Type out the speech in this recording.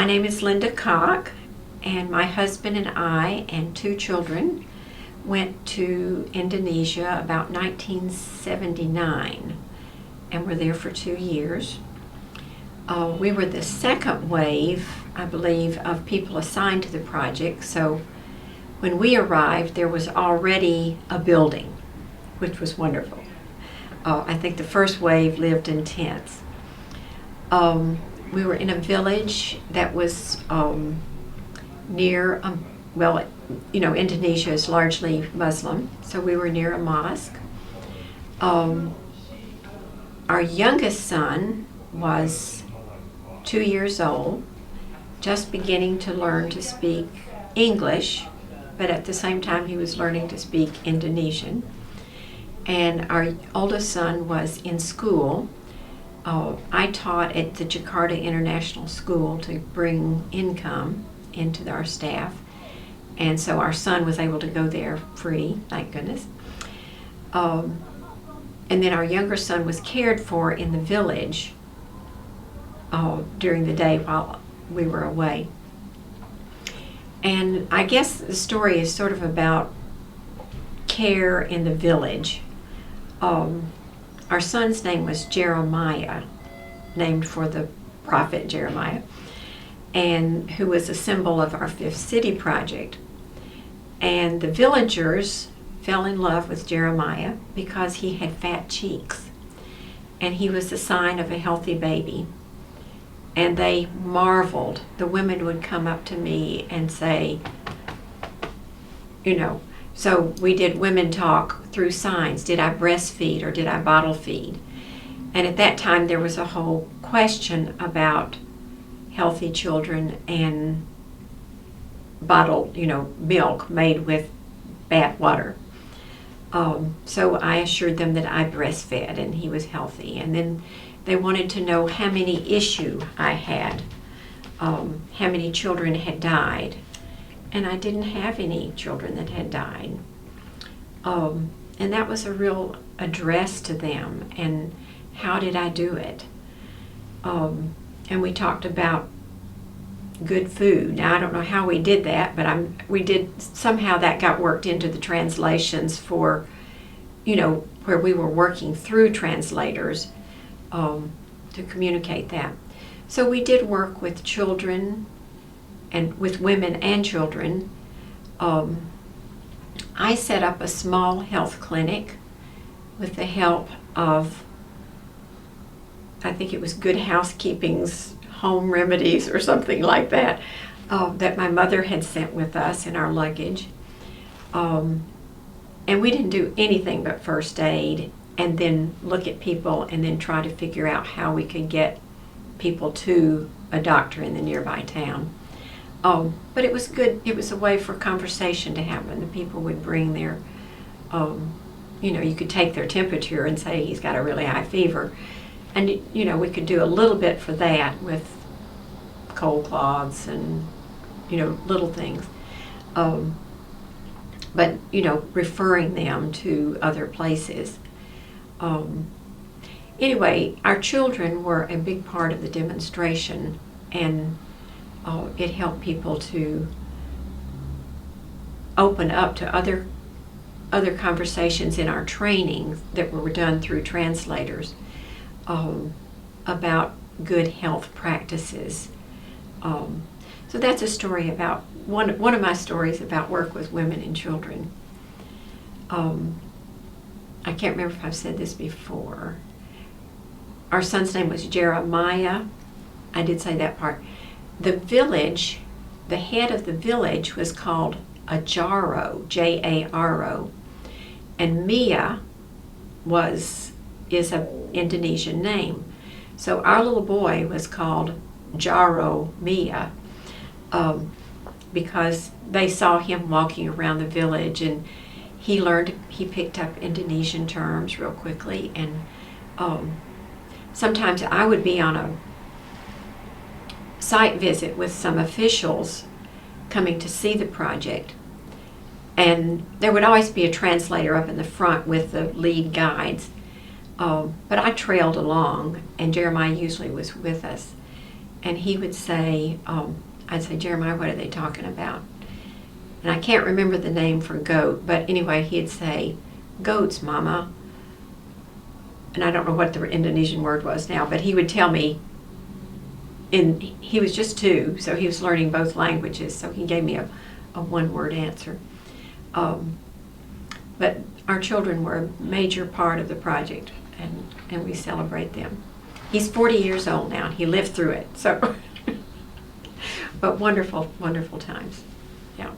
My name is Linda Cock, and my husband and I and 2 children went to Indonesia about 1979 and were there for 2 years. We were the second wave, I believe, of people assigned to the project, so when we arrived there was already a building, which was wonderful. I think the first wave lived in tents. We were in a village that was near, well, you know, Indonesia is largely Muslim, so we were near a mosque. Our youngest son was 2 years old, just beginning to learn to speak English, but at the same time he was learning to speak Indonesian. And our oldest son was in school. I taught at the Jakarta International School to bring income into our staff, and so our son was able to go there free, thank goodness. And then our younger son was cared for in the village during the day while we were away. And I guess the story is sort of about care in the village. Our son's name was Jeremiah, named for the prophet Jeremiah, and who was a symbol of our Fifth City project. And the villagers fell in love with Jeremiah because he had fat cheeks, and he was the sign of a healthy baby. And they marveled. The women would come up to me and say, you know, so we did women talk through signs. Did I breastfeed or did I bottle feed? And at that time there was a whole question about healthy children and bottled, you know, milk made with bad water. So I assured them that I breastfed and he was healthy. And then they wanted to know how many issue I had, how many children had died. And I didn't have any children that had died. And that was a real address to them, and how did I do it? And we talked about good food. Now I don't know how we did that, but we did, somehow that got worked into the translations for, you know, where we were working through translators to communicate that. So we did work with children and with women and children. I set up a small health clinic with the help of, I think it was Good Housekeeping's Home Remedies or something like that, that my mother had sent with us in our luggage. And we didn't do anything but first aid, and then look at people and then try to figure out how we could get people to a doctor in the nearby town. But it was good. It was a way for conversation to happen. The people would bring their, you know, you could take their temperature and say he's got a really high fever. And, you know, we could do a little bit for that with cold cloths and, you know, little things. But, you know, referring them to other places. Anyway, our children were a big part of the demonstration, and it helped people to open up to other conversations in our training that were done through translators about good health practices. So that's a story about, one of my stories about work with women and children. I can't remember if I've said this before. Our son's name was Jeremiah. I did say that part. The village, the head of the village was called Ajaro, Jaro, and Mia is an Indonesian name. So our little boy was called Jaro Mia because they saw him walking around the village, and he picked up Indonesian terms real quickly. And sometimes I would be on a site visit with some officials coming to see the project, and there would always be a translator up in the front with the lead guides, but I trailed along, and Jeremiah usually was with us. and he would say, I'd say, Jeremiah, what are they talking about? And I can't remember the name for goat, but anyway, he'd say, goats, Mama. And I don't know what the Indonesian word was now, but he would tell me, he was just 2, so he was learning both languages, so he gave me a one-word answer. But our children were a major part of the project, and we celebrate them. He's 40 years old now. He lived through it, so. But wonderful, wonderful times. Yeah.